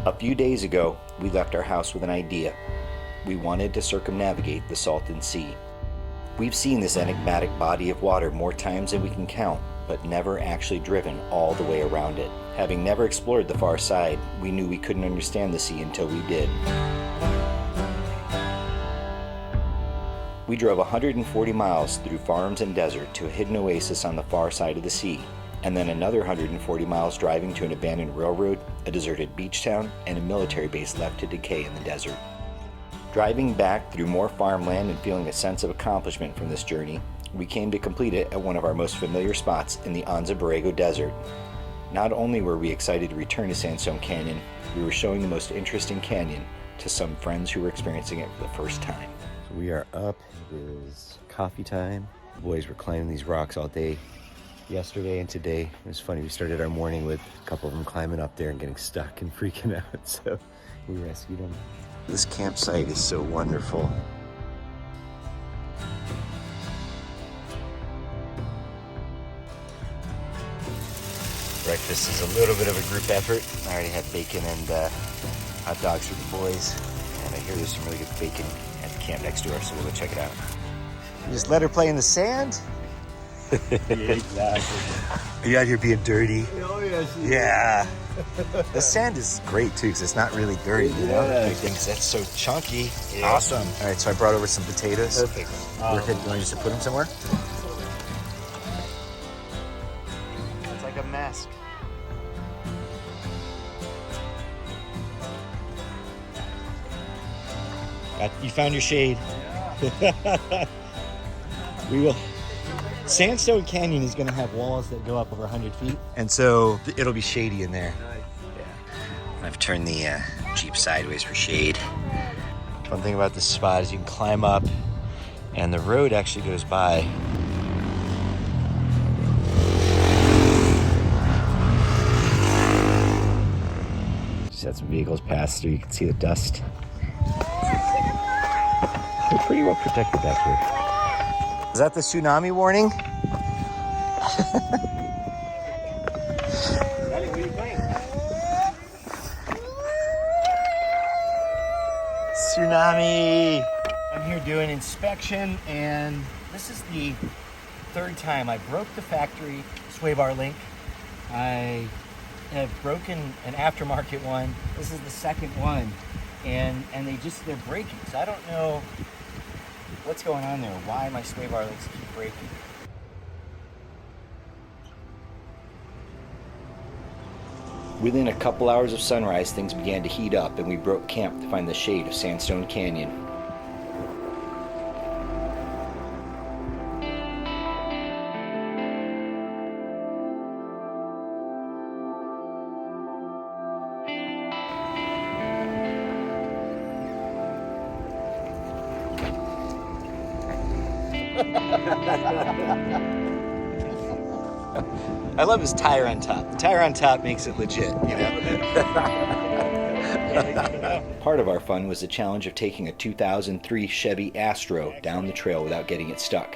A few days ago, we left our house with an idea. We wanted to circumnavigate the Salton Sea. We've seen this enigmatic body of water more times than we can count, but never actually driven all the way around it. Having never explored the far side, we knew we couldn't understand the sea until we did. We drove 140 miles through farms and desert to a hidden oasis on the far side of the sea, and then another 140 miles driving to an abandoned railroad, a deserted beach town, and a military base left to decay in the desert. Driving back through more farmland and feeling a sense of accomplishment from this journey, we came to complete it at one of our most familiar spots in the Anza Borrego desert. Not only were we excited to return to Sandstone Canyon, we were showing the most interesting canyon to some friends who were experiencing it for the first time. So we are up, it is coffee time. The boys were climbing these rocks all day yesterday and today. It was funny, we started our morning with a couple of them climbing up there and getting stuck and freaking out, so we rescued them. This campsite is so wonderful. Breakfast is a little bit of a group effort. I already had bacon and hot dogs for the boys, and I hear there's some really good bacon at the camp next door, so we'll go check it out. You just let her play in the sand? Yeah, exactly. Are you out here being dirty? Oh, yes. Yeah. The sand is great too, because it's not really dirty, you know? Yeah. Because that's so chunky. Yeah. Awesome. All right, so I brought over some potatoes. Perfect. You want just to put them somewhere? It's like a mask. You found your shade. Yeah. We will. Sandstone Canyon is going to have walls that go up over 100 feet. And so it'll be shady in there. Yeah. I've turned the Jeep sideways for shade. One thing about this spot is you can climb up and the road actually goes by. Just had some vehicles pass through. You can see the dust. We're pretty well protected back here. Is that the tsunami warning? Tsunami! I'm here doing inspection, and this is the third time. I broke the factory swaybar link. I have broken an aftermarket one. This is the second one, and they're breaking. So I don't know what's going on there, why my swaybar links keep breaking. Within a couple hours of sunrise, things began to heat up and we broke camp to find the shade of Sandstone Canyon. I love his tire on top. The tire on top makes it legit, you know? Part of our fun was the challenge of taking a 2003 Chevy Astro down the trail without getting it stuck.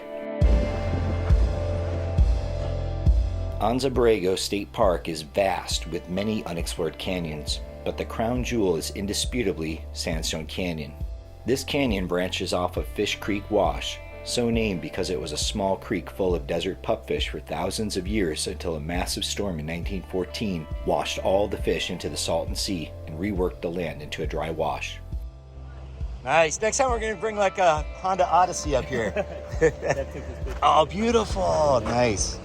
Anza Borrego State Park is vast with many unexplored canyons, but the crown jewel is indisputably Sandstone Canyon. This canyon branches off of Fish Creek Wash, so named because it was a small creek full of desert pupfish for thousands of years until a massive storm in 1914 washed all the fish into the Salton Sea and reworked the land into a dry wash. Nice. Next time we're going to bring like a Honda Odyssey up here. Oh, beautiful. Nice.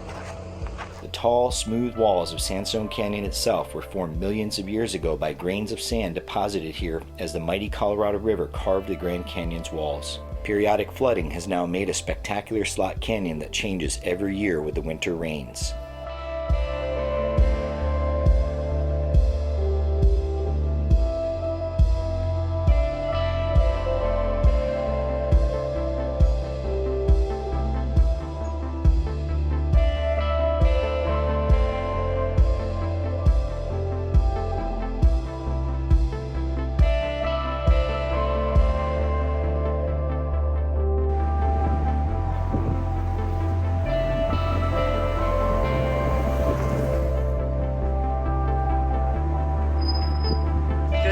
The tall, smooth walls of Sandstone Canyon itself were formed millions of years ago by grains of sand deposited here as the mighty Colorado River carved the Grand Canyon's walls. Periodic flooding has now made a spectacular slot canyon that changes every year with the winter rains.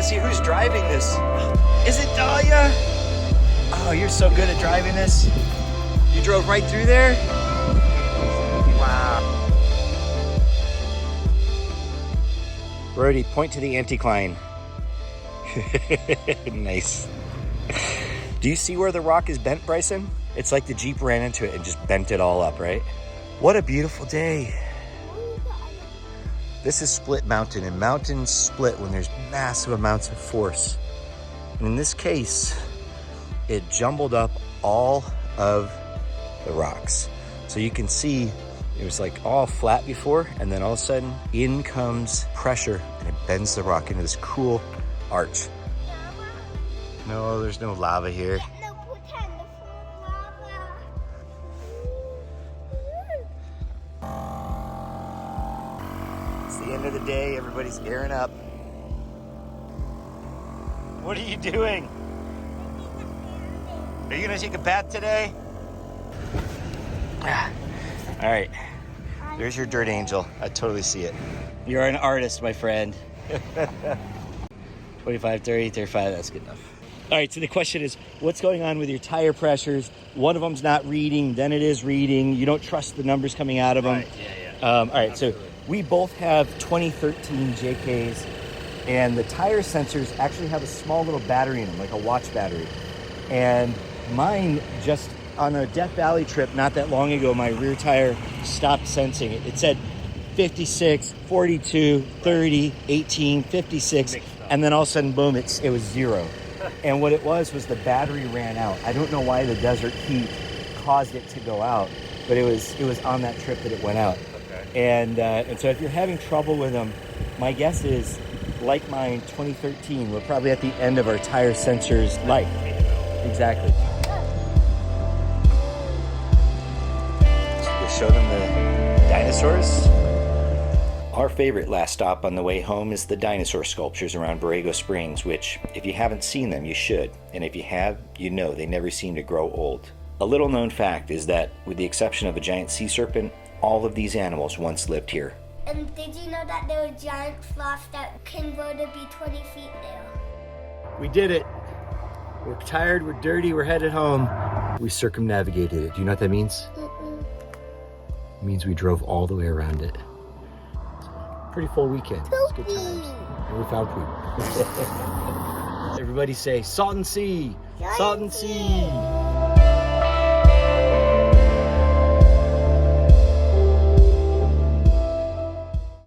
to see who's driving this. Is it Dahlia? Oh, you're so good at driving this. You drove right through there? Wow. Brody, point to the anticline. Nice. Do you see where the rock is bent, Bryson? It's like the Jeep ran into it and just bent it all up, right? What a beautiful day. This is split mountain, and mountains split when there's massive amounts of force. And in this case, it jumbled up all of the rocks. So you can see it was like all flat before, and then all of a sudden in comes pressure and it bends the rock into this cool arch. No, there's no lava here. It's the end of the day, everybody's gearing up. What are you doing? Are you gonna take a bath today? All right, there's your dirt angel. I totally see it. You're an artist, my friend. 25, 30, 35, that's good enough. All right, so the question is, what's going on with your tire pressures? One of them's not reading, then it is reading. You don't trust the numbers coming out of them. Right, yeah. All right, so we both have 2013 JKs, and the tire sensors actually have a small little battery in them, like a watch battery. And mine just, on a Death Valley trip not that long ago, my rear tire stopped sensing it. It said 56, 42, 30, 18, 56, and then all of a sudden, boom, it was 0. And what it was the battery ran out. I don't know why the desert heat caused it to go out, but it was on that trip that it went out. Okay. And so if you're having trouble with them, my guess is, like mine, 2013, we're probably at the end of our tire sensors life. Exactly. So we'll show them the dinosaurs. Our favorite last stop on the way home is the dinosaur sculptures around Borrego Springs, which, if you haven't seen them, you should. And if you have, you know they never seem to grow old. A little known fact is that, with the exception of a giant sea serpent, all of these animals once lived here. And did you know that there were giant sloths that can grow to be 20 feet now? We did it. We're tired, we're dirty, we're headed home. We circumnavigated it. Do you know what that means? Mm-mm. It means we drove all the way around it. Pretty full weekend. It's good times. And we found poop. Everybody say Salton Sea! Salton Sea!